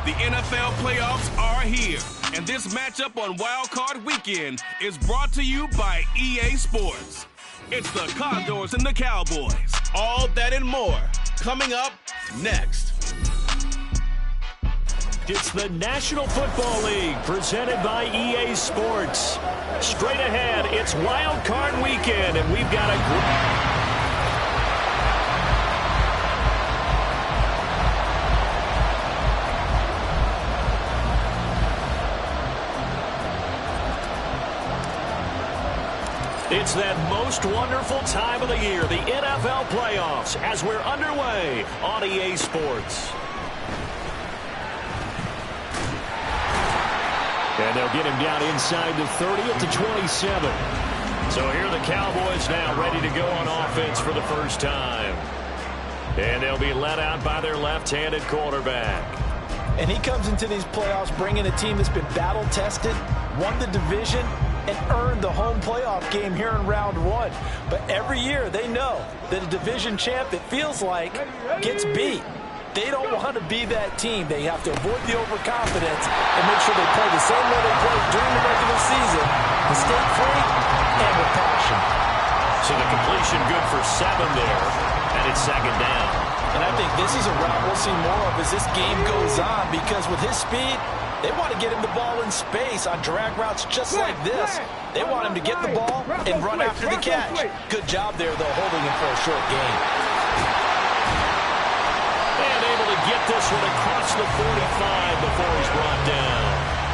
The NFL playoffs are here, and this matchup on Wild Card Weekend is brought to you by EA Sports. It's the Condors and the Cowboys. All that and more coming up next. It's the National Football League presented by EA Sports. Straight ahead, it's Wild Card Weekend, and we've got a It's that most wonderful time of the year, the NFL playoffs, as we're underway on EA Sports. And they'll get him down inside the 30 at the 27. So here are the Cowboys now ready to go on offense for the first time. And they'll be led out by their left-handed quarterback. And he comes into these playoffs bringing a team that's been battle-tested, won the division, and earned the home playoff game here in round one. But every year they know that a division champ, it feels like, gets beat. They don't want to be that team. They have to avoid the overconfidence and make sure they play the same way they played during the regular season, mistake-free and with passion. So the completion good for 7 there, and it's second down. And I think this is a route we'll see more of as this game goes on, because with his speed, they want to get him the ball in space on drag routes just like this. They want him to get the ball and run after the catch. Good job there, though, holding him for a short gain. And able to get this one across the 45 before he's brought down.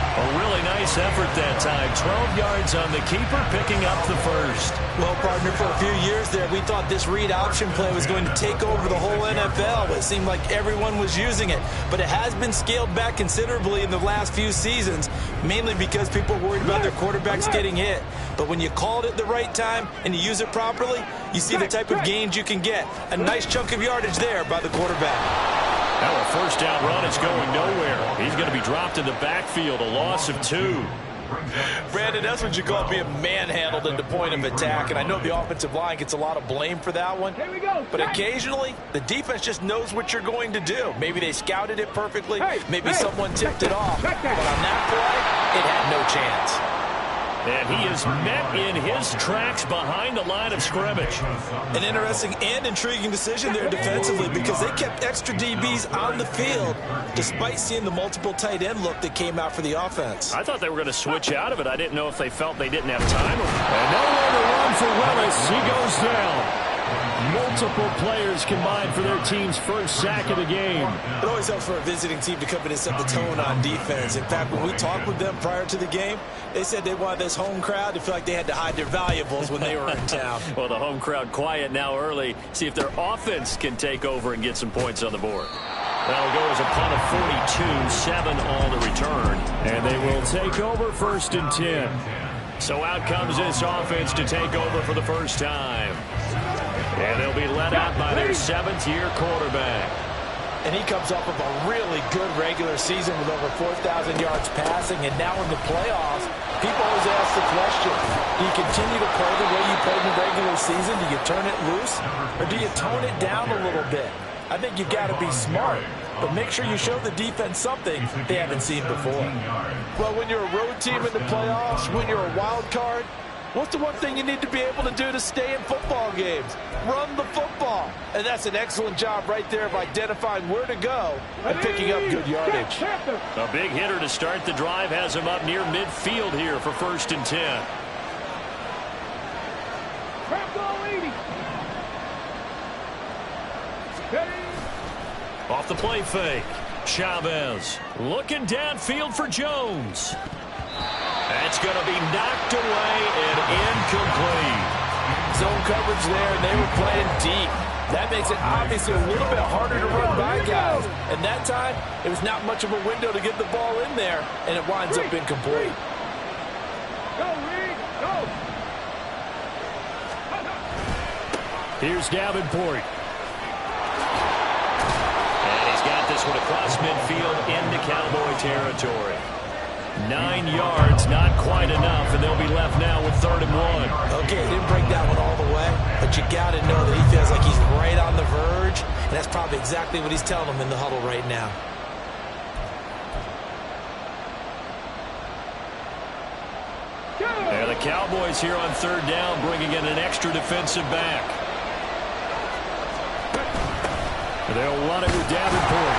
A really nice effort that time. 12 yards on the keeper, picking up the first. Well, partner, for a few years there, we thought this read option play was going to take over the whole NFL. It seemed like everyone was using it. But it has been scaled back considerably in the last few seasons, mainly because people are worried about their quarterbacks getting hit. But when you call it at the right time and you use it properly, you see the type of gains you can get. A nice chunk of yardage there by the quarterback. Now a first down run is going nowhere. He's going to be dropped in the backfield, a loss of 2. Brandon, that's what you call being manhandled at the point of attack. And I know the offensive line gets a lot of blame for that one. But occasionally, the defense just knows what you're going to do. Maybe they scouted it perfectly. Maybe someone tipped it off. But on that play, it had no chance. And he is met in his tracks behind the line of scrimmage. An interesting and intriguing decision there defensively, because they kept extra DBs on the field despite seeing the multiple tight end look that came out for the offense. I thought they were going to switch out of it. I didn't know if they felt they didn't have time. And nowhere to run for Willis. He goes down. Multiple players combined for their team's first sack of the game. It always helps for a visiting team to come in and set the tone on defense. In fact, when we talked with them prior to the game, they said they wanted this home crowd to feel like they had to hide their valuables when they were in town. Well, the home crowd quiet now early. See if their offense can take over and get some points on the board. That'll go as a punt of 42, 7 all to return. And they will take over 1st and 10. So out comes this offense to take over for the first time. And they'll be led out by their 7th-year quarterback. And he comes off of a really good regular season with over 4,000 yards passing. And now in the playoffs, people always ask the question, do you continue to play the way you played in the regular season? Do you turn it loose? Or do you tone it down a little bit? I think you've got to be smart. But make sure you show the defense something they haven't seen before. Well, when you're a road team in the playoffs, when you're a wild card, what's the one thing you need to be able to do to stay in football games? Run the football. And that's an excellent job right there of identifying where to go and picking up good yardage. A big hitter to start the drive has him up near midfield here for 1st and 10. Off the play fake. Chavez looking downfield for Jones. That's going to be knocked away and incomplete. Zone coverage there, and they were playing deep. That makes it obviously a little bit harder to run by guys. And that time, it was not much of a window to get the ball in there, and it winds up incomplete. Go, Reed, go! Here's Davenport. And he's got this one across midfield into Cowboy territory. 9 yards, not quite enough, and they'll be left now with 3rd and 1. Okay, didn't break that one all the way, but you got to know that he feels like he's right on the verge, and that's probably exactly what he's telling them in the huddle right now. Cowboys here on third down, bringing in an extra defensive back. They'll run it with Davenport.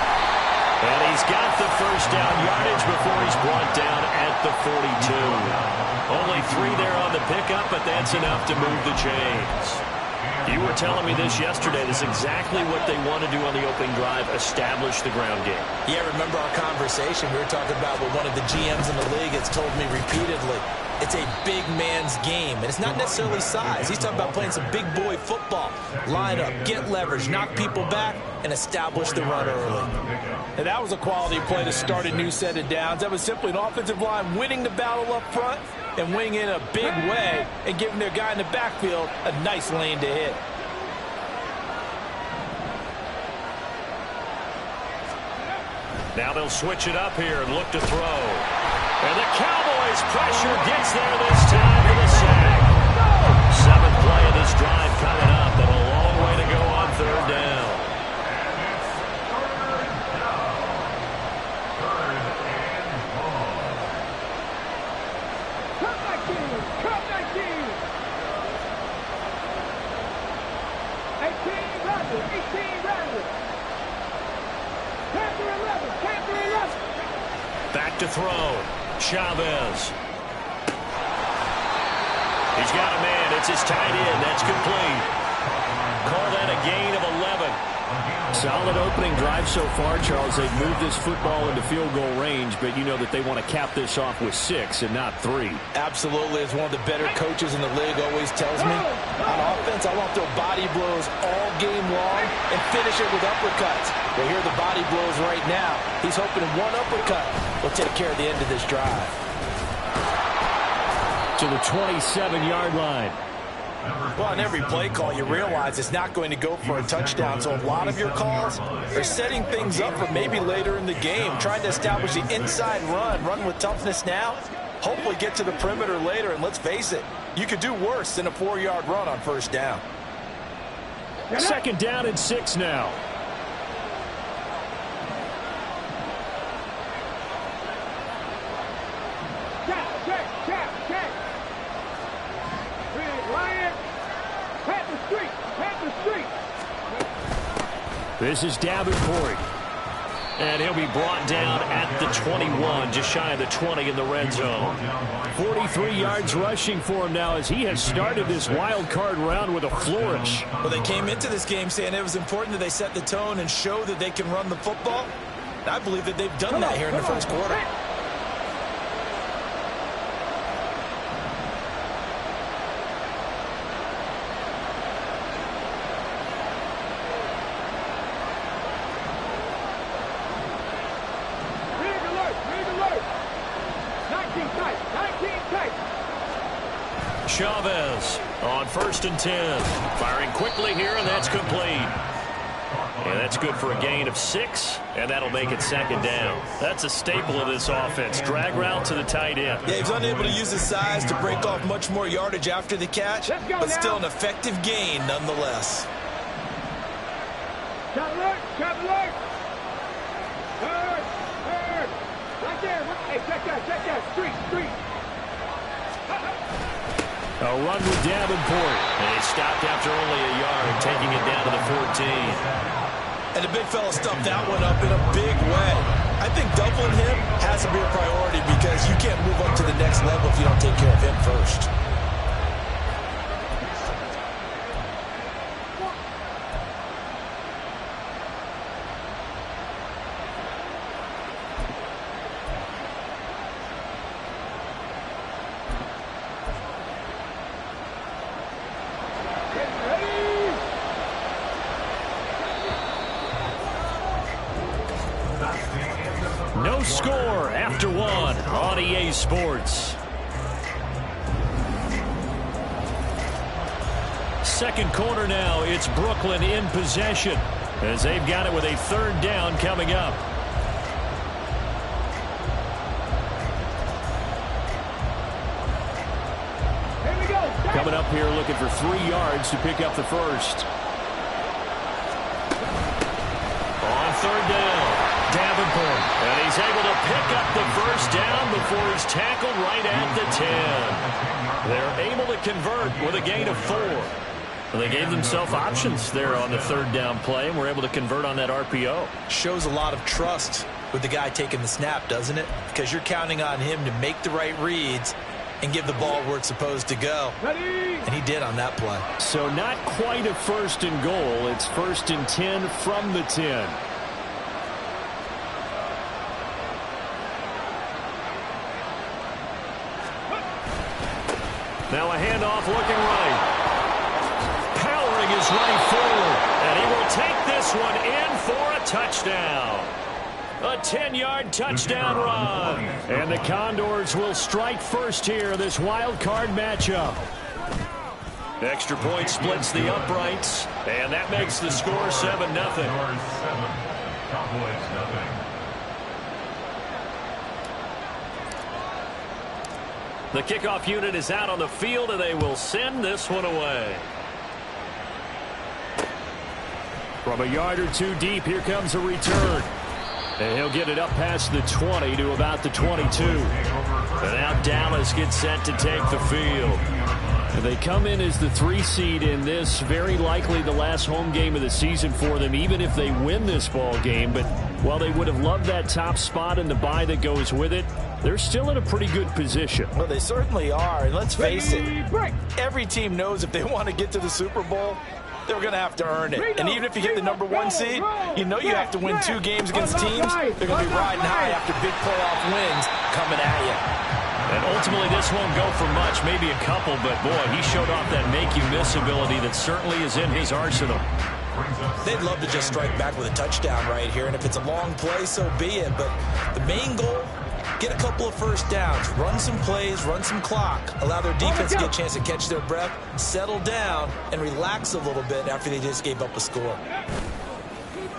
And he's got the first down yardage before he's brought down at the 42. Only 3 there on the pickup, but that's enough to move the chains. You were telling me this yesterday. This is exactly what they want to do on the opening drive, establish the ground game. Yeah, remember our conversation? We were talking about what one of the GMs in the league has told me repeatedly. It's a big man's game, and it's not necessarily size. He's talking about playing some big boy football. Line up, get leverage, knock people back, and establish the run early. And that was a quality play to start a new set of downs. That was simply an offensive line winning the battle up front and winning in a big way and giving their guy in the backfield a nice lane to hit. Now they'll switch it up here and look to throw. And the Cowboys pressure gets there this time for the sack. 7th play of this drive coming up, and a long way to go on third down. Cut that team. 18 runners. 18 runners. Panther 11. Back to throw. Chavez. He's got a man. It's his tight end. That's complete. Call that a gain of 11. Solid opening drive so far, Charles. They've moved this football into field goal range, but you know that they want to cap this off with 6 and not 3. Absolutely. As one of the better coaches in the league always tells me, on offense, I want to throw body blows all game long and finish it with uppercuts. Well, here are the body blows right now. He's hoping one uppercut will take care of the end of this drive. To the 27-yard line. Well, on every play call, you realize it's not going to go for a touchdown. So a lot of your calls are setting things up for maybe later in the game, trying to establish the inside run with toughness now, hopefully get to the perimeter later. And let's face it, you could do worse than a 4-yard run on first down. 2nd down and 6 now. Check. Ryan. Panther Street. This is Davenport. And he'll be brought down at the 21, just shy of the 20 in the red zone. 43 yards rushing for him now as he has started this wild card round with a flourish. Well, they came into this game saying it was important that they set the tone and show that they can run the football. I believe that they've done that here in the first quarter. Chavez on 1st and 10. Firing quickly here, and that's complete. And that's good for a gain of 6, and that'll make it 2nd down. That's a staple of this offense. Drag route to the tight end. Yeah, he's unable to use his size to break off much more yardage after the catch, but still an effective gain nonetheless. Shot alert. Third. Right there. Hey, check that. Street. A run with Davenport. And he stopped after only a yard, taking it down to the 14. And the big fella stuffed that one up in a big way. I think doubling him has to be a priority because you can't move up to the next level if you don't take care of him first. No score after 1 on EA Sports. 2nd quarter now. It's Brooklyn in possession as they've got it with a 3rd down coming up. Here we go. Coming up here looking for 3 yards to pick up the first. On 3rd down. Davenport. And he's able to pick up the first down before he's tackled right at the 10. They're able to convert with a gain of 4. Well, they gave themselves options there on the third down play, and were able to convert on that RPO. Shows a lot of trust with the guy taking the snap, doesn't it? Because you're counting on him to make the right reads and give the ball where it's supposed to go. And he did on that play. So not quite a 1st and goal. It's 1st and 10 from the 10. Now a handoff looking right. Powering his right forward. And he will take this one in for a touchdown. A 10-yard touchdown run. And the Condors will strike first here, this wild card matchup. Extra point splits the uprights. And that makes the score 7-0. The kickoff unit is out on the field, and they will send this one away. From a yard or two deep, here comes a return. And he'll get it up past the 20 to about the 22. And now Dallas gets set to take the field. And they come in as the 3 seed in this, very likely the last home game of the season for them, even if they win this ball game. But while they would have loved that top spot and the bye that goes with it, they're still in a pretty good position. Well, they certainly are. And let's face it, every team knows if they want to get to the Super Bowl, they're going to have to earn it. And even if you get the number 1 seed, you know you have to win 2 games against teams. They're going to be riding high after big playoff wins coming at you. And ultimately, this won't go for much, maybe a couple, but boy, he showed off that make-you-miss ability that certainly is in his arsenal. They'd love to just strike back with a touchdown right here, and if it's a long play, so be it. But the main goal, get a couple of first downs, run some plays, run some clock, allow their defense to get a chance to catch their breath, settle down, and relax a little bit after they just gave up a score.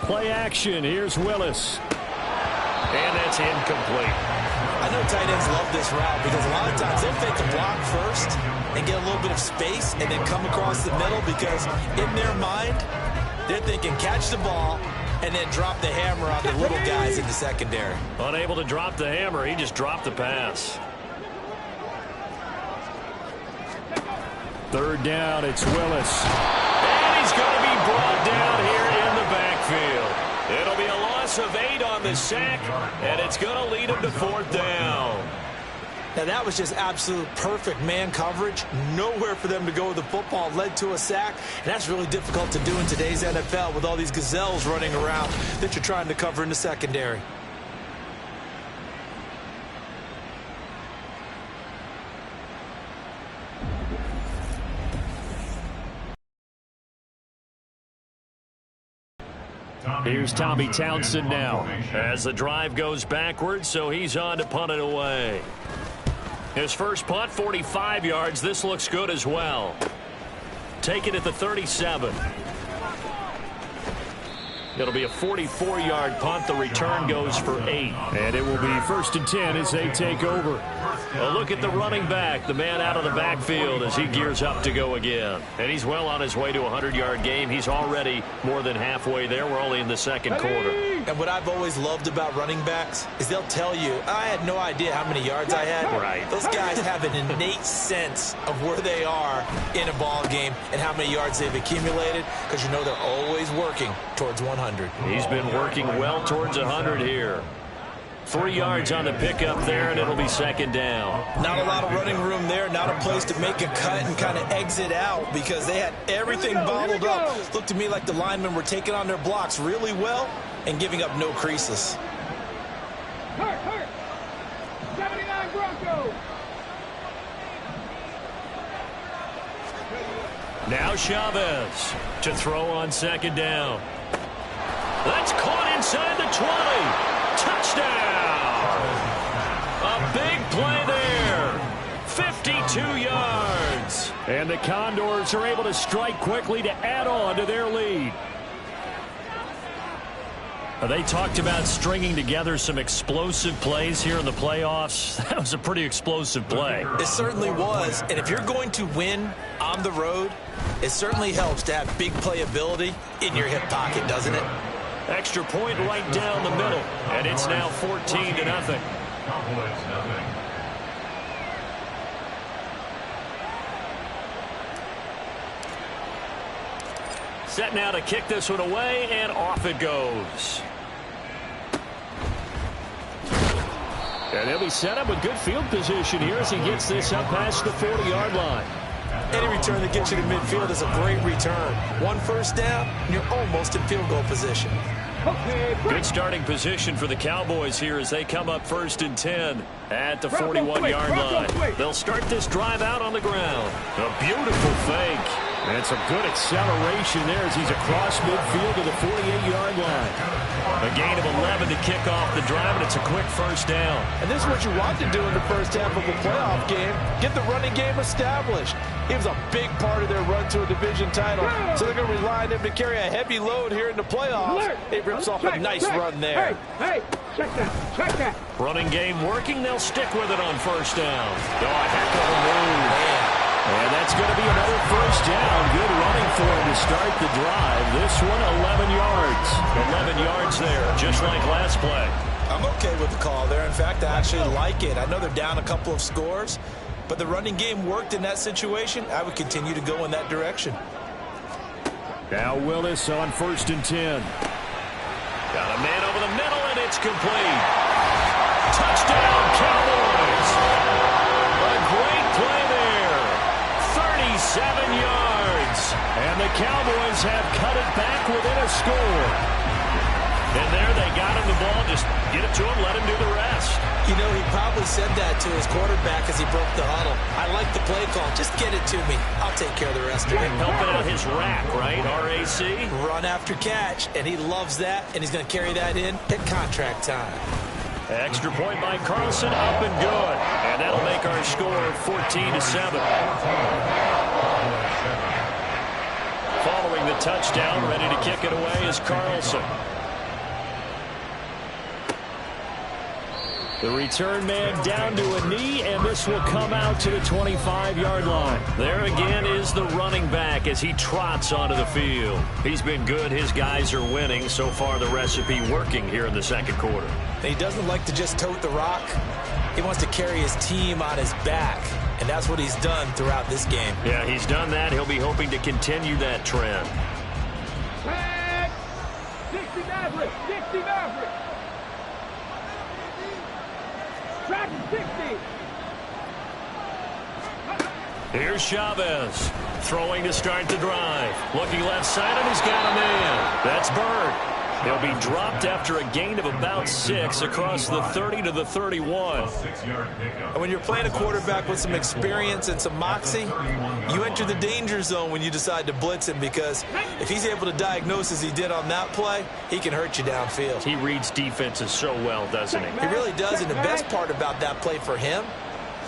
Play action. Here's Willis. And that's incomplete. I know tight ends love this route because a lot of times they'll fake the block first and get a little bit of space and then come across the middle because in their mind, they're thinking catch the ball and then drop the hammer on the little guys in the secondary. Unable to drop the hammer, he just dropped the pass. Third down, it's Willis. And he's going to be brought down here in the backfield. It'll be a loss of 8 on the sack, and it's going to lead him to 4th down. Now, that was just absolute perfect man coverage. Nowhere for them to go with the football. Led to a sack, and that's really difficult to do in today's NFL with all these gazelles running around that you're trying to cover in the secondary. Here's Tommy Townsend now. As the drive goes backwards, so he's on to punt it away. His first punt, 45 yards. This looks good as well. Take it at the 37. It'll be a 44-yard punt. The return goes for 8. And it will be 1st and 10 as they take over. A look at the running back, the man out of the backfield as he gears up to go again. And he's well on his way to a 100-yard game. He's already more than halfway there. We're only in the second quarter. And what I've always loved about running backs is they'll tell you, I had no idea how many yards I had. Right. Those guys have an innate sense of where they are in a ball game and how many yards they've accumulated because you know they're always working towards 100. He's been working well towards 100 here. 3 yards on the pickup there, and it'll be 2nd down. Not a lot of running room there, not a place to make a cut and kind of exit out because they had everything bottled up. Looked to me like the linemen were taking on their blocks really well and giving up no creases. Hurt. 79 Broncos. Now Chavez to throw on 2nd down. That's caught inside the 20. Touchdown! A big play there. 52 yards. And the Condors are able to strike quickly to add on to their lead. They talked about stringing together some explosive plays here in the playoffs. That was a pretty explosive play. It certainly was. And if you're going to win on the road, it certainly helps to have big playability in your hip pocket, doesn't it? Extra point right down the middle, and it's now 14-0. Set now to kick this one away, and off it goes. And they'll be set up with good field position here as he gets this up past the 40-yard line. Any return that gets you to midfield is a great return. One first down, and you're almost in field goal position. Good starting position for the Cowboys here as they come up 1st and 10 at the 41-yard line. They'll start this drive out on the ground. A beautiful fake. And some good acceleration there as he's across midfield to the 48-yard line. A gain of 11 to kick off the drive, and it's a quick first down. And this is what you want to do in the first half of a playoff game. Get the running game established. He was a big part of their run to a division title, so they're going to rely on him to carry a heavy load here in the playoffs. It rips off a nice run there. Hey, check that. Running game working. They'll stick with it on first down. Oh, a heck of a move. And that's going to be another first down. Good running for him to start the drive. This one, 11 yards. 11 yards there, just like last play. I'm okay with the call there. In fact, I actually like it. I know they're down a couple of scores, but the running game worked in that situation. I would continue to go in that direction. Now Willis on 1st and 10. Got a man over the middle, and it's complete. Touchdown, Cowboys. A great play there. 37 yards. And the Cowboys have cut it back within a score. And there they got him the ball. Just get it to him, let him do the rest. You know, he probably said that to his quarterback as he broke the huddle. I like the play call. Just get it to me. I'll take care of the rest of it. Helping out his rack, right? RAC. Run after catch, and he loves that, and he's going to carry that in at contract time. Extra point by Carlson, up and good. And that'll make our score 14-7. Following the touchdown, ready to kick it away is Carlson. The return man down to a knee, and this will come out to the 25-yard line. There again is the running back as he trots onto the field. He's been good. His guys are winning. So far, the recipe working here in the second quarter. He doesn't like to just tote the rock. He wants to carry his team on his back, and that's what he's done throughout this game. Yeah, he's done that. He'll be hoping to continue that trend. 60 Maverick. Track 60. Here's Chavez throwing to start the drive. Looking left side, and he's got a man. That's Bird. He'll be dropped after a gain of about 6 across the 30 to the 31. And when you're playing a quarterback with some experience and some moxie, you enter the danger zone when you decide to blitz him, because if he's able to diagnose as he did on that play, he can hurt you downfield. He reads defenses so well, doesn't he? He really does, and the best part about that play for him,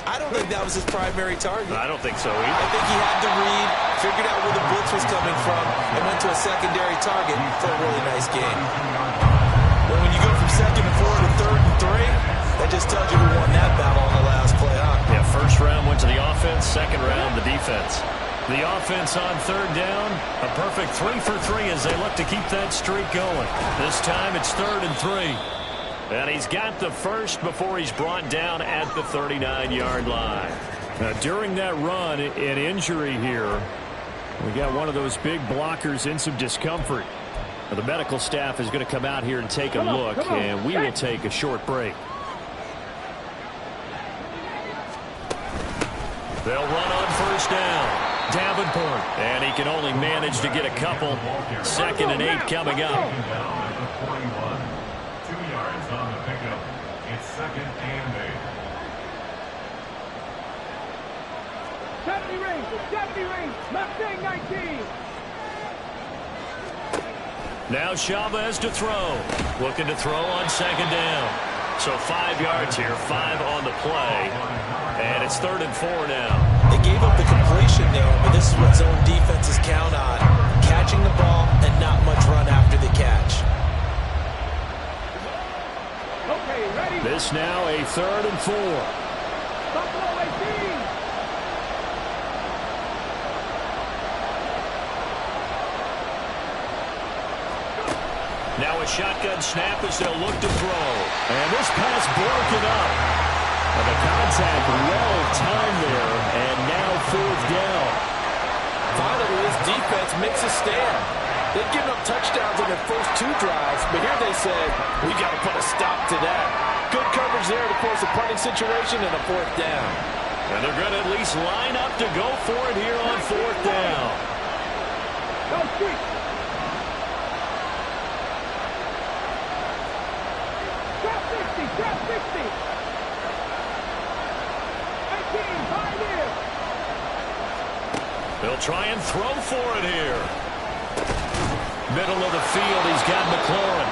I don't think that was his primary target. I don't think so either. I think he had to read, figured out where the blitz was coming from, and went to a secondary target for a really nice game. But when you go from 2nd and 4 to 3rd and 3, that just tells you who won that battle on the last play, huh? Yeah, first round went to the offense, second round the defense. The offense on 3rd down, a perfect 3 for 3 as they look to keep that streak going. This time it's 3rd and 3. And he's got the first before he's brought down at the 39-yard line. Now, during that run, an injury here. We got one of those big blockers in some discomfort. Now, the medical staff is going to come out here and take a look, and we will take a short break. They'll run on first down. Davenport. And he can only manage to get a couple. 2nd and 8 coming up. 70 range, Mustang 19. Now Chavez to throw. Looking to throw on 2nd down. So 5 yards here, 5 on the play. And it's 3rd and 4 now. They gave up the completion there, but this is what zone defenses count on. Catching the ball and not much run after the catch. Okay, ready. This now a 3rd and 4. Buffalo 18. Now a shotgun snap as they'll look to throw. And this pass broken up. And the contact well timed there, and now 4th down. Finally, this defense makes a stand. They've given up touchdowns on their first 2 drives, but here they said, we got to put a stop to that. Good coverage there to force a punting situation and a 4th down. And they're going to at least line up to go for it here on 4th down. Go street. Drop 60, drop 60. 18, 5 here. They'll try and throw for it here. Middle of the field, he's got McLaurin.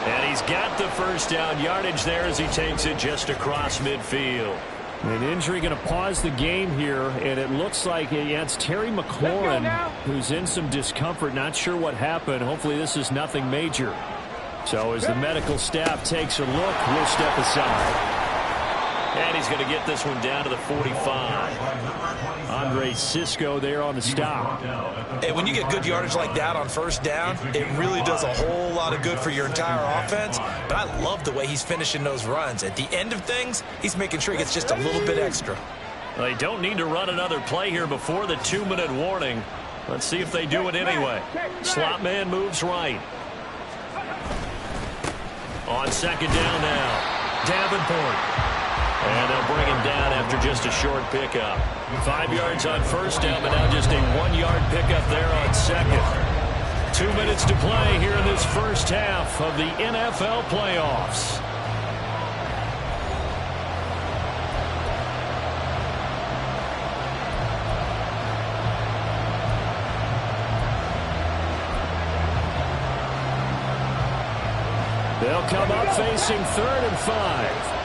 And he's got the first down yardage there as he takes it just across midfield. An injury going to pause the game here, and it looks like it's Terry McLaurin who's in some discomfort. Not sure what happened. Hopefully this is nothing major. So as the medical staff takes a look, we'll step aside. And he's going to get this one down to the 45. Andre Cisco there on the stop. Hey, when you get good yardage like that on first down, it really does a whole lot of good for your entire offense. But I love the way he's finishing those runs. At the end of things, he's making sure he gets just a little bit extra. They don't need to run another play here before the 2-minute warning. Let's see if they do it anyway. Slot man moves right. On 2nd down now, Davenport. And they'll bring him down after just a short pickup. 5 yards on first down, but now just a 1-yard pickup there on 2nd. 2 minutes to play here in this first half of the NFL playoffs. They'll come up facing 3rd and 5.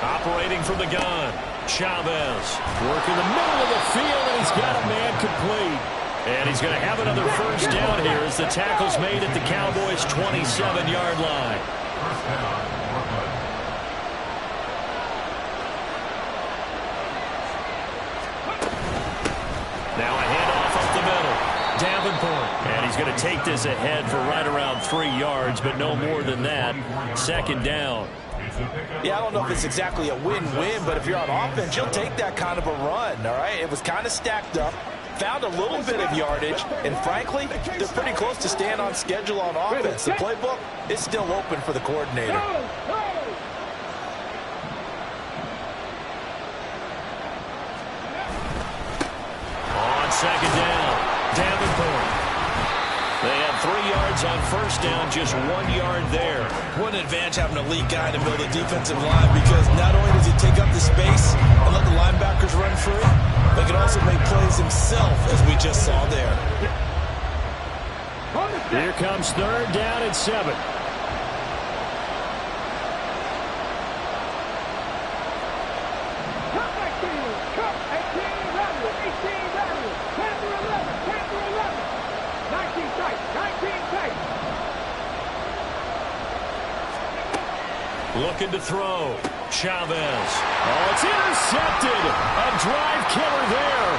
Operating from the gun, Chavez. Working the middle of the field, and he's got a man complete. And he's going to have another first down here as the tackle's made at the Cowboys' 27-yard line. Now a handoff up the middle. Davenport. And he's going to take this ahead for right around 3 yards, but no more than that. 2nd down. Yeah, I don't know if it's exactly a win-win, but if you're on offense, you'll take that kind of a run, all right? It was kind of stacked up, found a little bit of yardage, and frankly, they're pretty close to staying on schedule on offense. The playbook is still open for the coordinator. On 2nd down, Davenport. They had 3 yards on first down, just 1 yard there. What an advantage having an elite guy to build a defensive line, because not only does he take up the space and let the linebackers run free, but he can also make plays himself, as we just saw there. Here comes 3rd down and 7. Looking to throw. Chavez. Oh, it's intercepted. A drive killer there.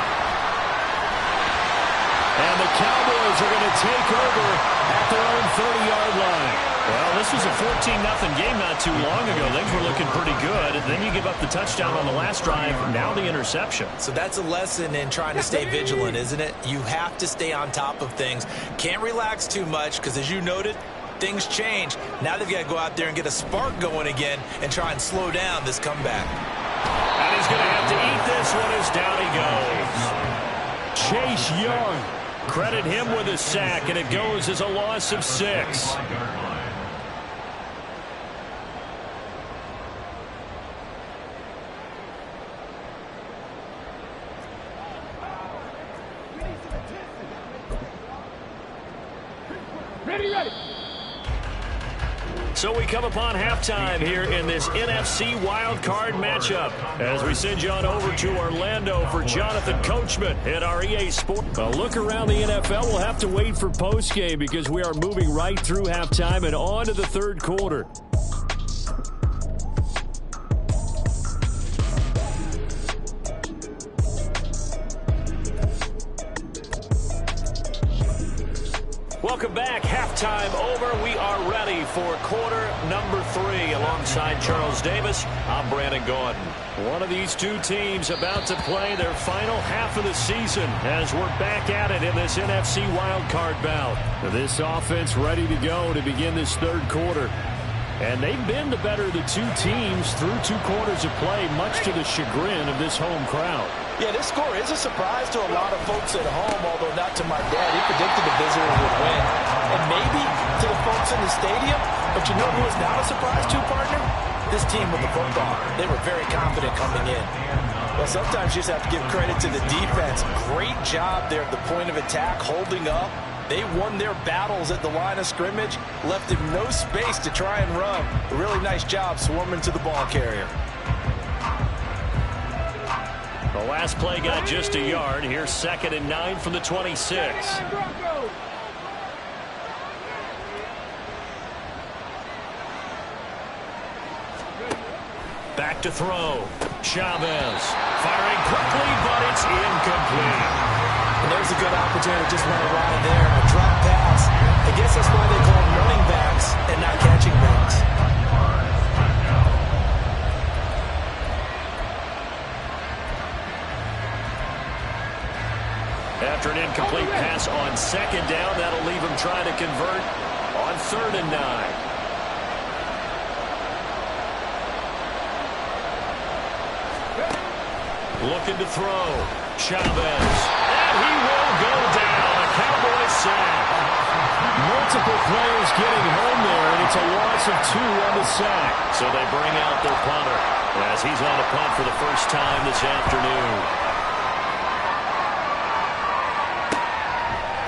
And the Cowboys are going to take over at their own 30-yard line. Well, this was a 14-0 game not too long ago. Things were looking pretty good. And then you give up the touchdown on the last drive. Now the interception. So that's a lesson in trying to stay vigilant, isn't it? You have to stay on top of things. Can't relax too much, because as you noted, things change. Now they've got to go out there and get a spark going again and try and slow down this comeback. And he's going to have to eat this one as down he goes. Chase Young. Credit him with a sack, and it goes as a loss of 6. So we come upon halftime here in this NFC wildcard matchup as we send you on over to Orlando for Jonathan Coachman at our EA Sports. A look around the NFL. We'll have to wait for postgame because we are moving right through halftime and on to the third quarter. Welcome back. Halftime over. We are ready for quarter number 3. Alongside Charles Davis, I'm Brandon Gaudin. One of these two teams about to play their final half of the season as we're back at it in this NFC wildcard bout. This offense ready to go to begin this third quarter. And they've been the better of the two teams through 2 quarters of play, much to the chagrin of this home crowd. Yeah, this score is a surprise to a lot of folks at home, although not to my dad. He predicted the visitors would win. And maybe to the folks in the stadium, but you know who is not a surprise to, partner? This team with the football. They were very confident coming in. Well, sometimes you just have to give credit to the defense. Great job there at the point of attack, holding up. They won their battles at the line of scrimmage, left him no space to try and run. A really nice job swarming to the ball carrier. The last play got just a yard. Here's 2nd and 9 from the 26. Back to throw. Chavez firing quickly, but it's incomplete. And there's a good opportunity to just run around there. A drop pass. I guess that's why they call them running backs and not catching backs. After an incomplete pass on 2nd down, that'll leave him trying to convert on 3rd and 9. Looking to throw. Chavez. And he will go down. A Cowboy sack. Multiple players getting home there, and it's a loss of 2 on the sack. So they bring out their punter as he's on a punt for the first time this afternoon.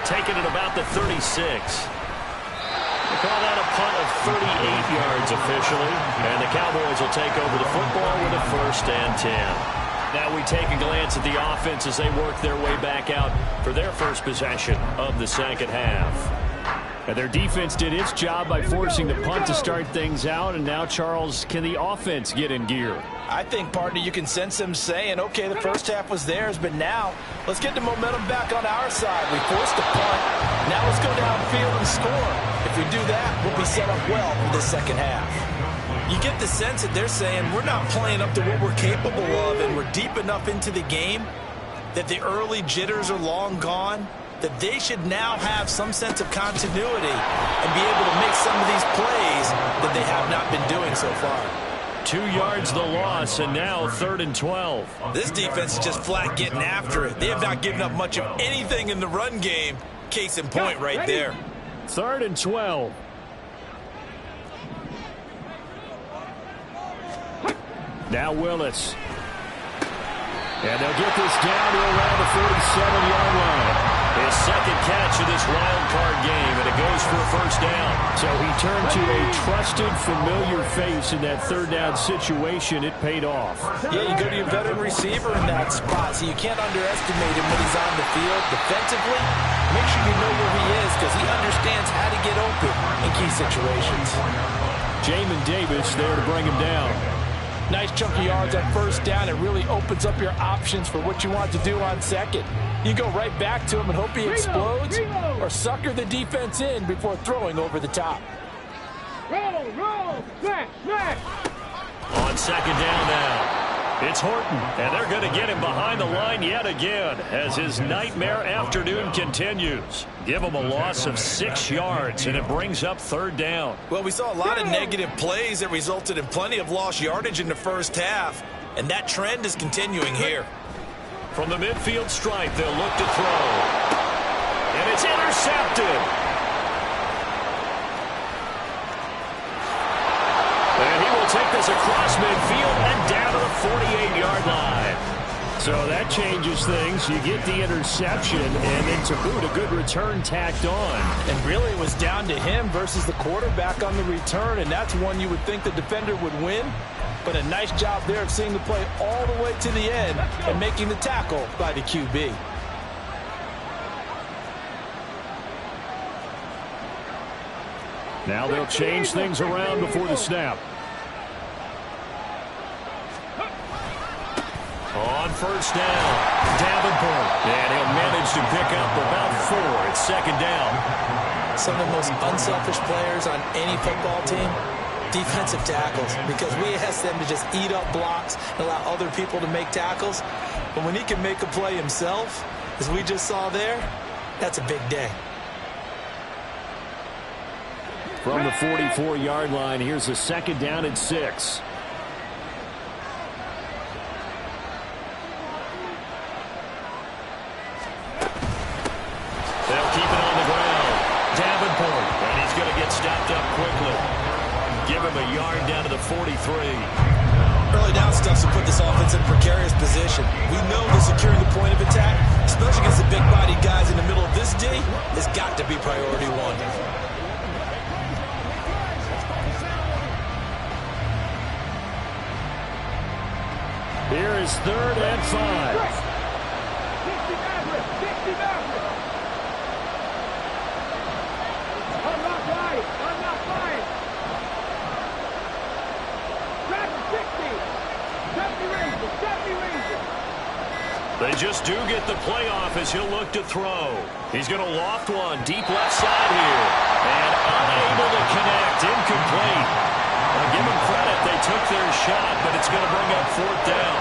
Taking it about the 36. They call that a punt of 38 yards officially. And the Cowboys will take over the football with a 1st and 10. Now we take a glance at the offense as they work their way back out for their first possession of the second half. And their defense did its job by forcing the punt to start things out. And now, Charles, can the offense get in gear? I think, partner, you can sense them saying, okay, the first half was theirs, but now let's get the momentum back on our side. We forced a punt. Now let's go downfield and score. If we do that, we'll be set up well for the second half. You get the sense that they're saying we're not playing up to what we're capable of, and we're deep enough into the game that the early jitters are long gone, that they should now have some sense of continuity and be able to make some of these plays that they have not been doing so far. 2 yards the loss, and now 3rd and 12. This defense is just flat getting after it. They have not given up much of anything in the run game. Case in point right there. 3rd and 12. Now Willis. And they'll get this down to around the 47-yard line. His 2nd catch of this wild card game, and it goes for a 1st down. So he turned to a trusted, familiar face in that 3rd down situation. It paid off. Yeah, you go to your veteran receiver in that spot, so you can't underestimate him when he's on the field. Defensively, make sure you know where he is because he understands how to get open in key situations. Jamin Davis there to bring him down. Nice chunk of yards on 1st down. It really opens up your options for what you want to do on 2nd. You go right back to him and hope he explodes or sucker the defense in before throwing over the top. Roll, smash. On 2nd down now. It's Horton, and they're going to get him behind the line yet again as his nightmare afternoon continues. Give him a loss of 6 yards, and it brings up 3rd down. Well, we saw a lot of negative plays that resulted in plenty of lost yardage in the first half, and that trend is continuing here. From the midfield stripe, they'll look to throw. And it's intercepted. And he will take this across midfield and down to the 48-yard line. So that changes things. You get the interception, and then to boot, a good return tacked on. And really it was down to him versus the quarterback on the return, and that's one you would think the defender would win. But a nice job there of seeing the play all the way to the end and making the tackle by the QB. Now they'll change things around before the snap. On first down, Davenport. And he'll manage to pick up about 4. It's second down. Some of the most unselfish players on any football team, defensive tackles, because we ask them to just eat up blocks and allow other people to make tackles. But when he can make a play himself, as we just saw there, that's a big day. From the 44-yard line, here's a second down and 6. They'll keep it on the ground. Davenport, and he's going to get stopped up quickly. Give him a yard down to the 43. Early down stuff to put this offense in a precarious position. We know that securing the point of attack, especially against the big-bodied guys in the middle of this D, has got to be priority 1. Here is 3rd and 5. 60 Maverick. 60 Maverick. I'm not lying. I'm not lying. Traffic 60. 70 Rangers. 70 Rangers. They just do get the playoff as he'll look to throw. He's going to loft one deep left side here. And unable to connect. Incomplete. I'll give them credit. They took their shot, but it's going to bring up 4th down.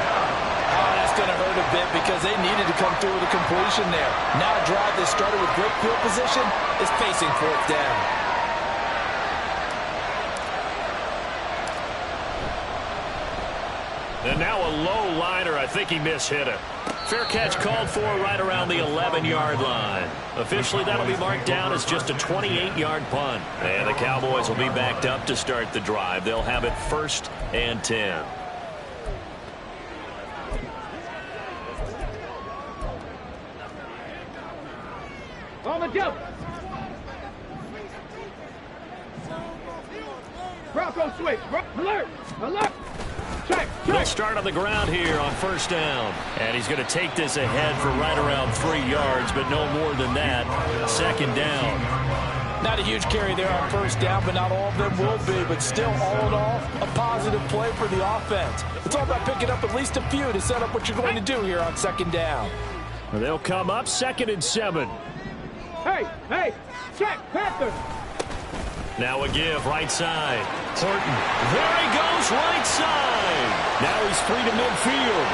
Oh, that's going to hurt a bit because they needed to come through with a completion there. Now a drive that started with great field position is facing 4th down. And now a low liner. I think he mishit it. Fair catch called for right around the 11-yard line. Officially, that'll be marked down as just a 28-yard punt. And the Cowboys will be backed up to start the drive. They'll have it 1st and 10. On the jump. Bronco switch. Alert. Alert. Check. They'll start on the ground here on 1st down. And he's going to take this ahead for right around 3 yards, but no more than that. 2nd down. Not a huge carry there on 1st down, but not all of them will be. But still, all in all, a positive play for the offense. It's all about picking up at least a few to set up what you're going to do here on 2nd down. They'll come up 2nd and 7. Hey. Check. Panthers. Now a give, right side. Horton. There he goes, right side. Now he's free to midfield.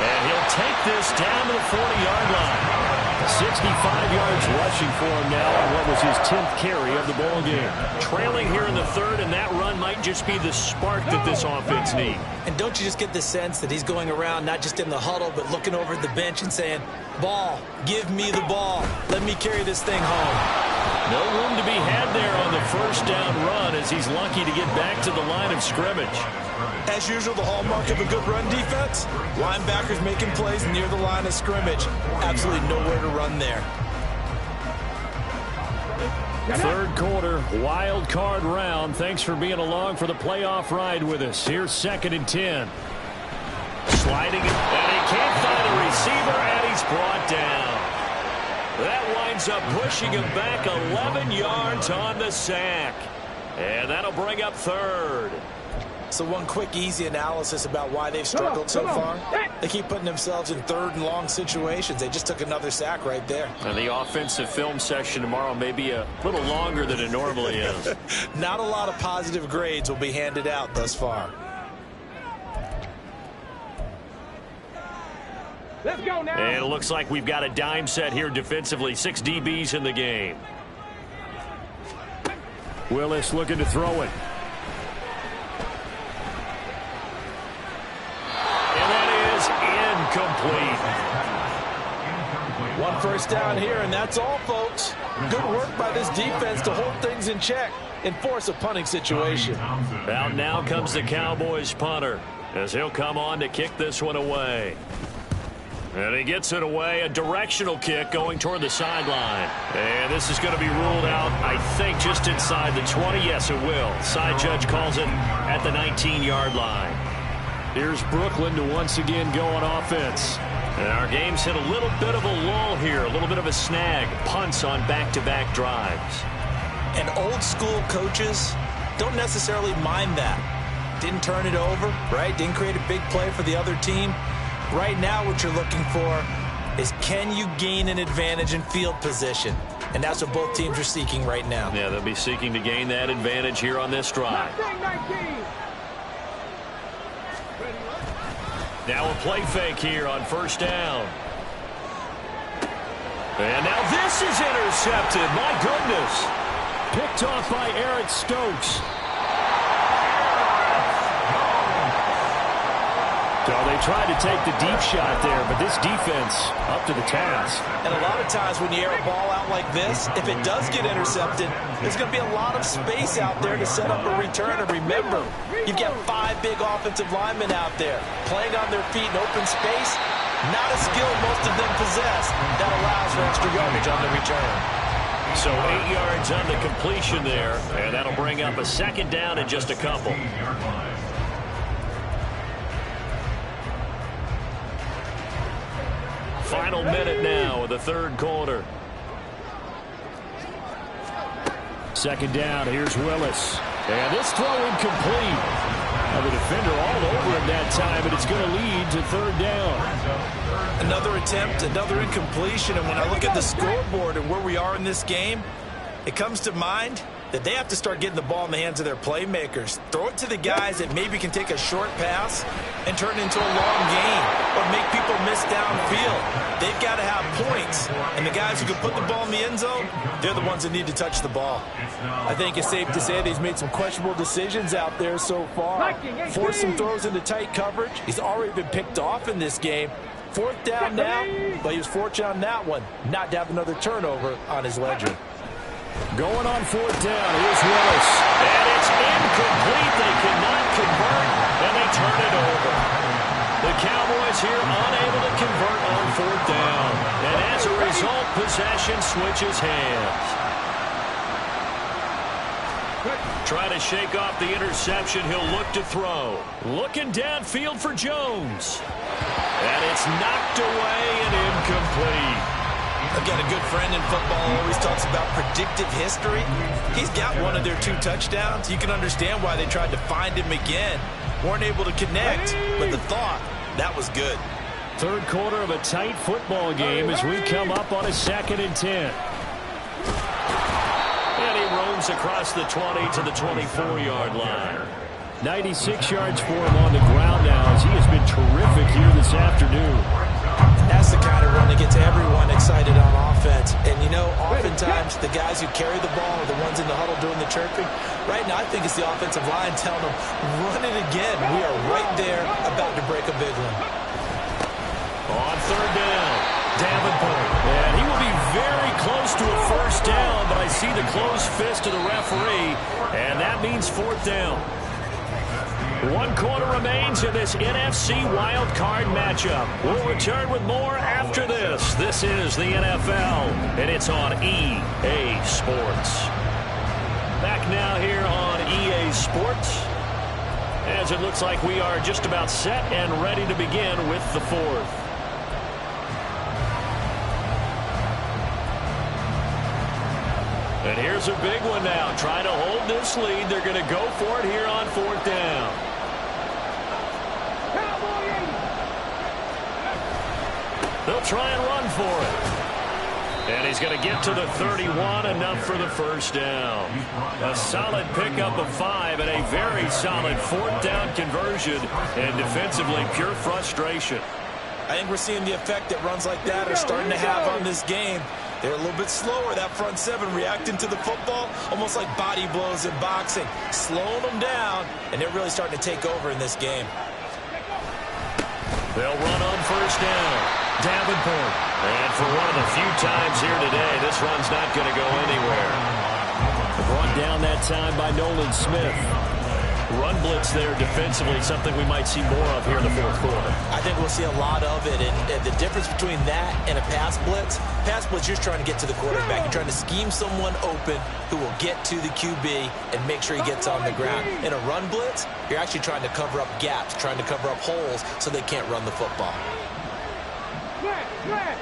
And he'll take this down to the 40-yard line. 65 yards rushing for him now on what was his 10th carry of the ball game. Trailing here in the 3rd, and that run might just be the spark that this offense needs. And don't you just get the sense that he's going around not just in the huddle, but looking over at the bench and saying, ball, give me the ball. Let me carry this thing home. No room to be had there on the 1st down run as he's lucky to get back to the line of scrimmage. As usual, the hallmark of a good run defense, linebackers making plays near the line of scrimmage. Absolutely nowhere to run there. 3rd quarter, wild card round. Thanks for being along for the playoff ride with us. Here's 2nd and 10. Sliding, and he can't find a receiver, and he's brought down. That winds up pushing him back 11 yards on the sack. And that'll bring up 3rd. So one quick, easy analysis about why they've struggled so far. They keep putting themselves in 3rd and long situations. They just took another sack right there. And the offensive film session tomorrow may be a little longer than it normally is. Not a lot of positive grades will be handed out thus far. Let's go now. And it looks like we've got a dime set here defensively. 6 DBs in the game. Willis looking to throw it. And that is incomplete. 1 first down here, and that's all, folks. Good work by this defense to hold things in check and force a punting situation. Out now comes the Cowboys punter as he'll come on to kick this one away. And he gets it away, a directional kick going toward the sideline. And this is going to be ruled out, I think, just inside the 20. Yes, it will. Side judge calls it at the 19-yard line. Here's Brooklyn to once again go on offense. And our game's hit a little bit of a lull here, a little bit of a snag. Punts on back-to-back drives. And old-school coaches don't necessarily mind that. Didn't turn it over, right? Didn't create a big play for the other team. Right now what you're looking for is, can you gain an advantage in field position? And that's what both teams are seeking right now. Yeah, they'll be seeking to gain that advantage here on this drive. Now a play fake here on first down. And now this is intercepted. My goodness. Picked off by Eric Stokes. So they tried to take the deep shot there, but this defense up to the task. And a lot of times when you air a ball out like this, if it does get intercepted, there's going to be a lot of space out there to set up a return. And remember, you've got 5 big offensive linemen out there playing on their feet in open space. Not a skill most of them possess that allows for extra yardage on the return. So 8 yards on the completion there, and that'll bring up a second down in just a couple. Final minute now of the third quarter. Second down, here's Willis. And this throw incomplete. Now the defender all over him that time, but it's going to lead to third down. Another attempt, another incompletion, and when I look at the scoreboard and where we are in this game, it comes to mind that they have to start getting the ball in the hands of their playmakers. Throw it to the guys that maybe can take a short pass and turn it into a long game or make people miss downfield. They've got to have points, and the guys who can put the ball in the end zone, they're the ones that need to touch the ball. I think it's safe to say that he's made some questionable decisions out there so far. Forced some throws into tight coverage. He's already been picked off in this game. Fourth down now, but he was fortunate on that one not to have another turnover on his ledger. Going on fourth down, here's Willis. And it's incomplete. They cannot convert, and they turn it over. The Cowboys here unable to convert on fourth down. And as a result, possession switches hands. Trying to shake off the interception. He'll look to throw. Looking downfield for Jones. And it's knocked away and incomplete. I've got a good friend in football, always talks about predictive history. He's got one of their 2 touchdowns. You can understand why they tried to find him again. Weren't able to connect, but the thought, that was good. Third quarter of a tight football game as we come up on a 2nd and 10. And he roams across the 20 to the 24-yard line. 96 yards for him on the ground now as he has been terrific here this afternoon. That's the kind of run that gets everyone excited on offense. And, you know, oftentimes the guys who carry the ball are the ones in the huddle doing the chirping. Right now, I think it's the offensive line telling them, run it again. We are right there about to break a big one. On third down, Davenport. And he will be very close to a first down, but I see the closed fist of the referee, and that means fourth down. 1 quarter remains in this NFC Wild Card matchup. We'll return with more after this. This is the NFL, and it's on EA Sports. Back now here on EA Sports, as it looks like we are just about set and ready to begin with the fourth. And here's a big one now. Trying to hold this lead. They're going to go for it here on fourth down. They'll try and run for it. And he's going to get to the 31, enough for the first down. A solid pickup of 5 and a very solid fourth down conversion. And defensively, pure frustration. I think we're seeing the effect that runs like that are starting to have on this game. They're a little bit slower, that front 7, reacting to the football, almost like body blows in boxing, slowing them down, and they're really starting to take over in this game. They'll run on first down. Davenport. And for one of the few times here today, this run's not going to go anywhere. Brought down that time by Nolan Smith. Run blitz there defensively, something we might see more of here in the fourth quarter. I think we'll see a lot of it, and the difference between that and a pass blitz, you're just trying to get to the quarterback. You're trying to scheme someone open who will get to the QB and make sure he gets on the ground. In a run blitz, you're actually trying to cover up gaps, trying to cover up holes so they can't run the football. Flat.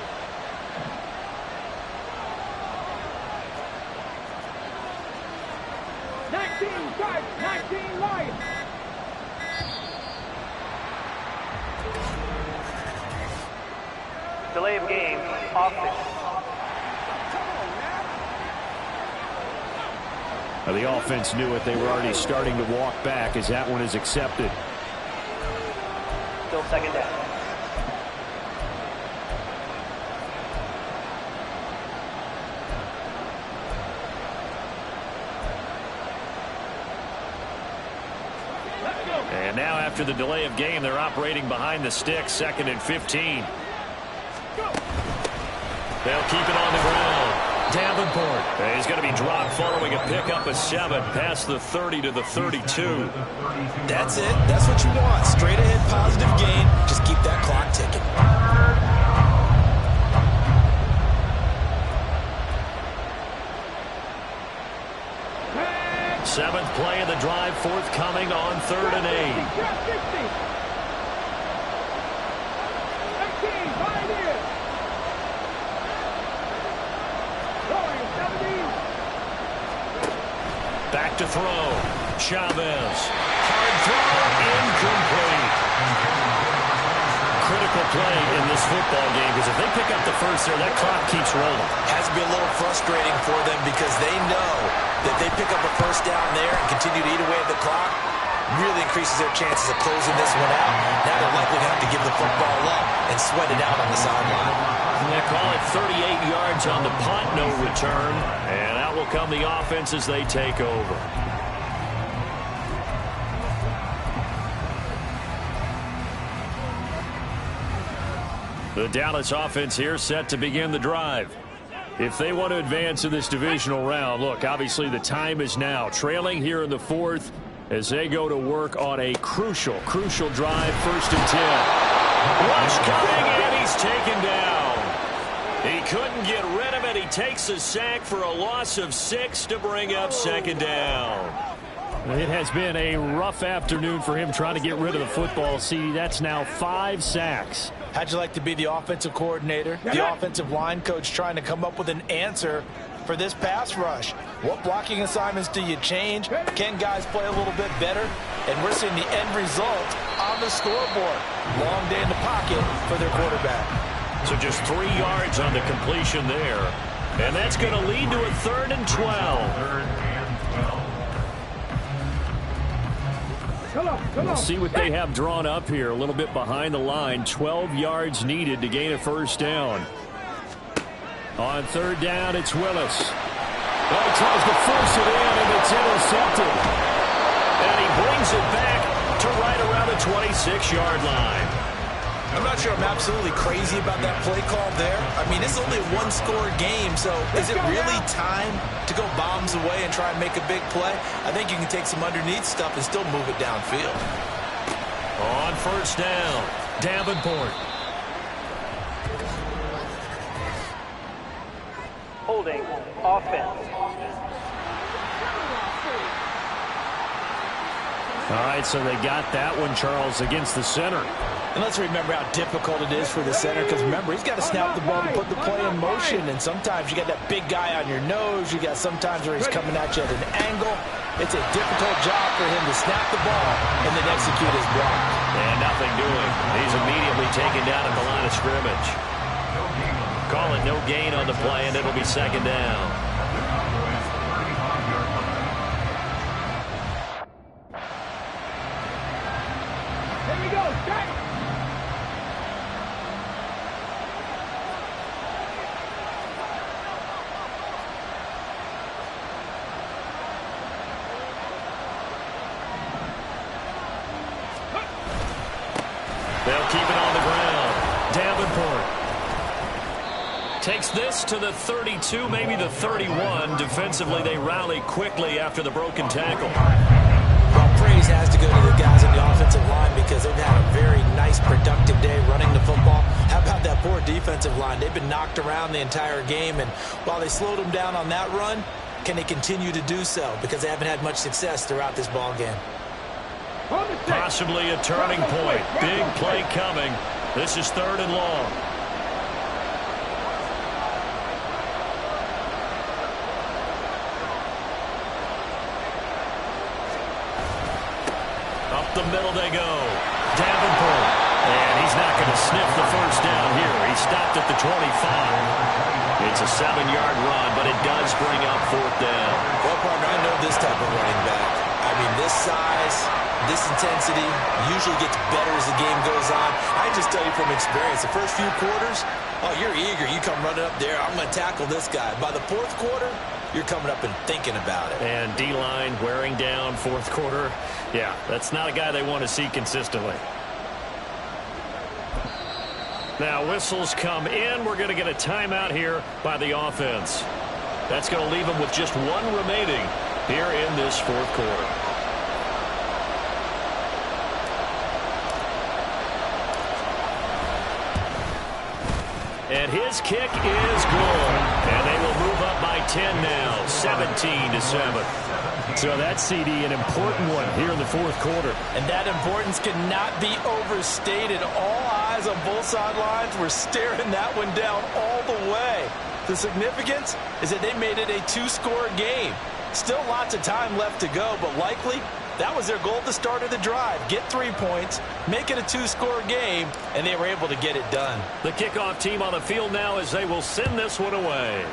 19 light. Delay of game, offense. The offense knew it. They were already starting to walk back as that one is accepted. Still second down. And now after the delay of game, they're operating behind the sticks, 2nd and 15. They'll keep it on the ground. Davenport. He's going to be dropped following a pickup of 7 past the 30 to the 32. That's it. That's what you want. Straight ahead positive gain. Just keep that clock ticking. 7th play of the drive forthcoming on 3rd and 8. Back to throw. Chavez. Hard throw. Incomplete. Critical play in this football game because if they pick up the first there, that clock keeps rolling. Has to be a little frustrating for them because they know that they pick up a first down there and continue to eat away at the clock, really increases their chances of closing this one out. Now they're likely going to have to give the football up and sweat it out on the sideline. They call it 38 yards on the punt, no return. And out will come the offense as they take over. The Dallas offense here set to begin the drive. If they want to advance in this divisional round, look, obviously the time is now. Trailing here in the 4th as they go to work on a crucial drive, 1st and 10. Rush coming, and he's taken down. He couldn't get rid of it. He takes a sack for a loss of 6 to bring up 2nd down. It has been a rough afternoon for him trying to get rid of the football. See, that's now 5 sacks. How'd you like to be the offensive coordinator, the offensive line coach trying to come up with an answer for this pass rush? What blocking assignments do you change? Can guys play a little bit better? And we're seeing the end result on the scoreboard. Long day in the pocket for their quarterback. So just 3 yards on the completion there. And that's going to lead to a 3rd and 12. We'll see what they have drawn up here. A little bit behind the line. 12 yards needed to gain a first down. On 3rd down, it's Willis. Well, he tries to force it in, and it's intercepted. And he brings it back to right around the 26-yard line. I'm not sure I'm absolutely crazy about that play call there. I mean, it's only a 1-score game, so is it really time to go bombs away and try and make a big play? I think you can take some underneath stuff and still move it downfield. On 1st down, Davenport. Holding, offense. All right, so they got that one, Charles, against the center. And let's remember how difficult it is for the center, because remember, he's got to snap the ball to put the play in motion, and sometimes you got that big guy on your nose. You got sometimes where he's coming at you at an angle. It's a difficult job for him to snap the ball and then execute his block. And nothing doing. He's immediately taken down at the line of scrimmage. Call it no gain on the play, and it'll be 2nd down. Here we go, strike. They'll keep it on the ground. Davenport takes this to the 32, maybe the 31. Defensively, they rally quickly after the broken tackle. Well, praise always has to go to the guys on the offensive line because they've had a very nice, productive day running the football. How about that poor defensive line? They've been knocked around the entire game, and while they slowed them down on that run, can they continue to do so? Because they haven't had much success throughout this ball game. Possibly a turning point. Big play coming. This is 3rd and long. Up the middle they go. Davenport. And he's not going to sniff the first down here. He stopped at the 25. It's a 7-yard run, but it does bring up 4th down. Well, partner, I know this type of running back. I mean, this size, this intensity usually gets better as the game goes on. I just tell you from experience, the first few quarters, oh, you're eager. You come running up there, I'm going to tackle this guy. By the 4th quarter, you're coming up and thinking about it. And D-line wearing down 4th quarter. Yeah, that's not a guy they want to see consistently. Now whistles come in. We're going to get a timeout here by the offense. That's going to leave them with just 1 remaining here in this 4th quarter. And his kick is good. And they will move up by 10 now, 17-7. So that CD, an important one here in the 4th quarter. And that importance cannot be overstated. All eyes on both sidelines were staring that one down all the way. The significance is that they made it a 2-score game. Still lots of time left to go, but likely that was their goal at the start of the drive. Get 3 points, make it a 2-score game, and they were able to get it done. The kickoff team on the field now as they will send this one away.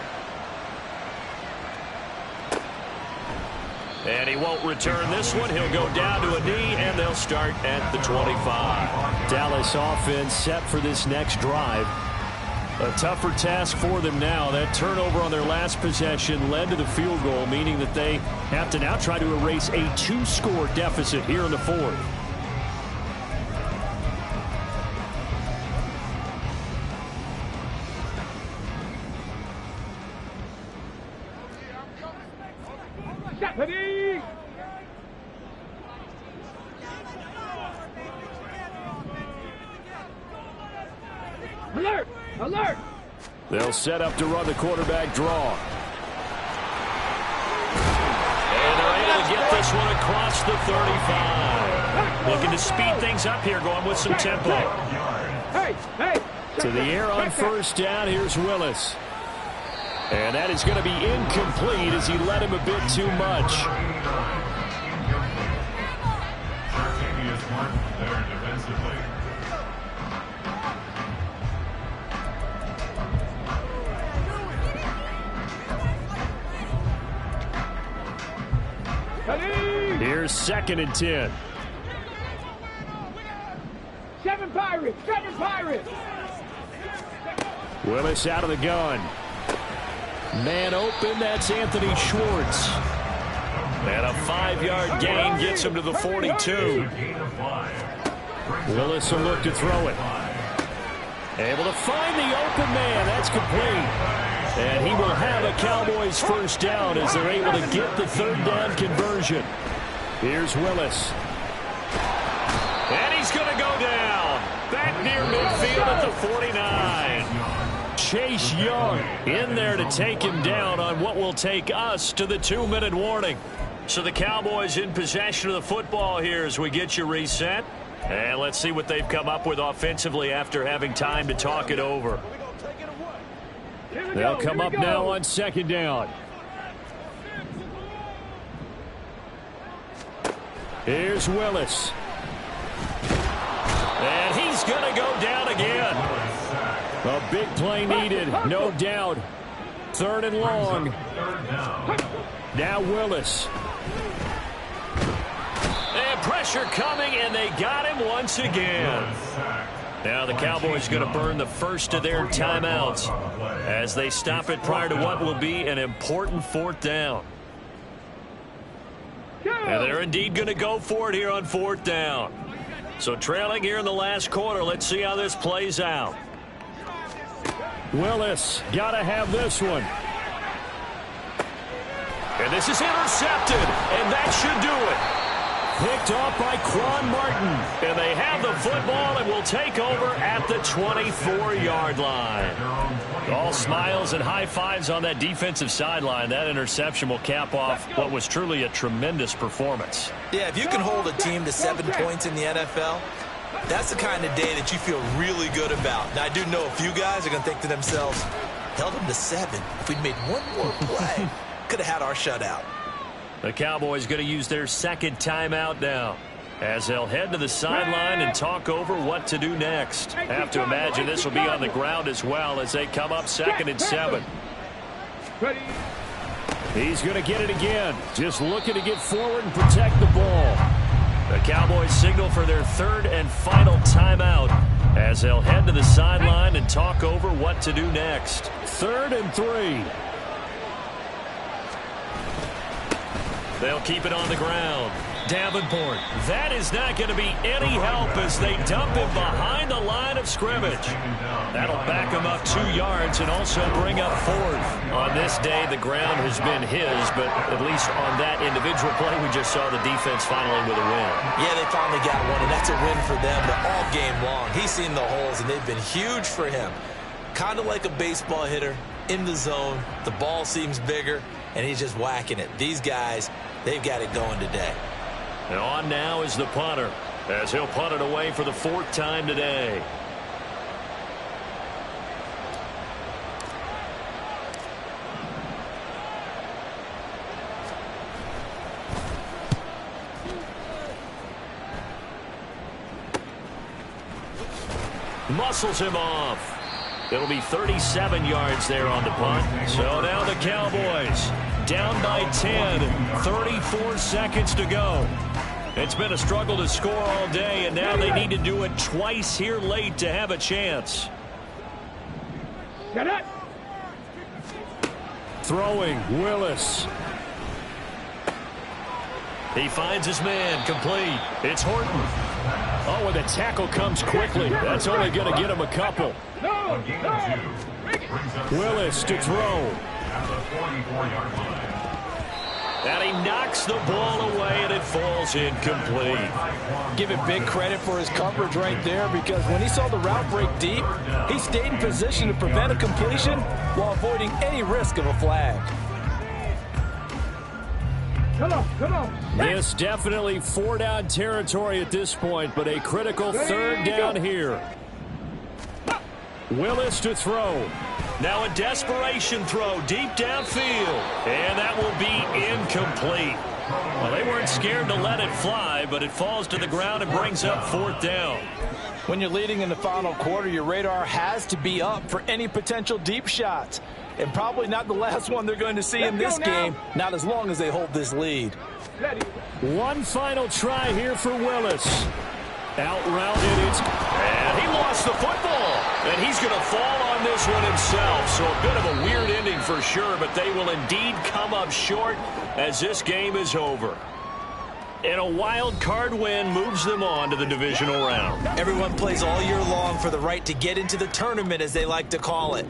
And he won't return this one. He'll go down to a knee, and they'll start at the 25. Dallas offense set for this next drive. A tougher task for them now. That turnover on their last possession led to the field goal, meaning that they have to now try to erase a 2-score deficit here in the 4th. Alert! Alert! They'll set up to run the quarterback draw. And they're able to get this one across the 35. Looking to speed things up here, going with some tempo. Hey! Hey! To the air on 1st down. Here's Willis. And that is going to be incomplete as he led him a bit too much. Here's 2nd and 10. 7 Pirates! 7 Pirates! Willis out of the gun. Man open, that's Anthony Schwartz. And a 5-yard gain gets him to the 42. Willis will look to throw it. Able to find the open man. That's complete. And he will have a Cowboys 1st down as they're able to get the 3rd down conversion. Here's Willis. And he's going to go down. Back near midfield at the 49. Chase Young in there to take him down on what will take us to the 2-minute warning. So the Cowboys in possession of the football here as we get you reset. And let's see what they've come up with offensively after having time to talk it over. They'll come up now on 2nd down. Here's Willis. And he's going to go down again. A big play needed, no doubt. 3rd and long. Now Willis. And pressure coming, and they got him once again. Now the Cowboys going to burn the first of their timeouts as they stop it prior to what will be an important 4th down. And they're indeed going to go for it here on 4th down. So trailing here in the last quarter, let's see how this plays out. Willis, got to have this one. And this is intercepted, and that should do it. Picked off by Quan Martin. And they have the football and will take over at the 24-yard line. All smiles and high fives on that defensive sideline. That interception will cap off what was truly a tremendous performance. Yeah, if you can hold a team to 7 points in the NFL, that's the kind of day that you feel really good about. Now, I do know a few guys are going to think to themselves, held them to 7. If we'd made one more play, could have had our shutout. The Cowboys going to use their second timeout now, as they'll head to the sideline and talk over what to do next. Have to imagine this will be on the ground as well as they come up 2nd and 7. He's going to get it again. Just looking to get forward and protect the ball. The Cowboys signal for their 3rd and final timeout as they'll head to the sideline and talk over what to do next. 3rd and 3. They'll keep it on the ground. Davenport. That is not going to be any help as they dump him behind the line of scrimmage. That'll back him up 2 yards and also bring up 4th. On this day, the ground has been his, but at least on that individual play, we just saw the defense finally with a win. Yeah, they finally got one, and that's a win for them, but all game long, he's seen the holes, and they've been huge for him. Kind of like a baseball hitter in the zone. The ball seems bigger, and he's just whacking it. These guys, they've got it going today. And on now is the punter, as he'll punt it away for the 4th time today. Muscles him off. It'll be 37 yards there on the punt. So now the Cowboys down by 10, 34 seconds to go. It's been a struggle to score all day, and now they need to do it twice here late to have a chance. Throwing, Willis. He finds his man, complete. It's Horton. Oh, and the tackle comes quickly. That's only going to get him a couple. Willis to throw. And he knocks the ball away, and it falls incomplete. Give him big credit for his coverage right there, because when he saw the route break deep, he stayed in position to prevent a completion while avoiding any risk of a flag. Come on. This definitely 4-down territory at this point, but a critical 3rd down here. Willis to throw. Now a desperation throw deep downfield, and that will be incomplete. Well, they weren't scared to let it fly, but it falls to the ground and brings up 4th down. When you're leading in the final quarter, your radar has to be up for any potential deep shots. And probably not the last one they're going to see in this game, not as long as they hold this lead. One final try here for Willis. Out-rounded, and he lost the football. And he's going to fall on this one himself. So a bit of a weird ending for sure, but they will indeed come up short as this game is over. And a wild card win moves them on to the divisional round. Everyone plays all year long for the right to get into the tournament, as they like to call it.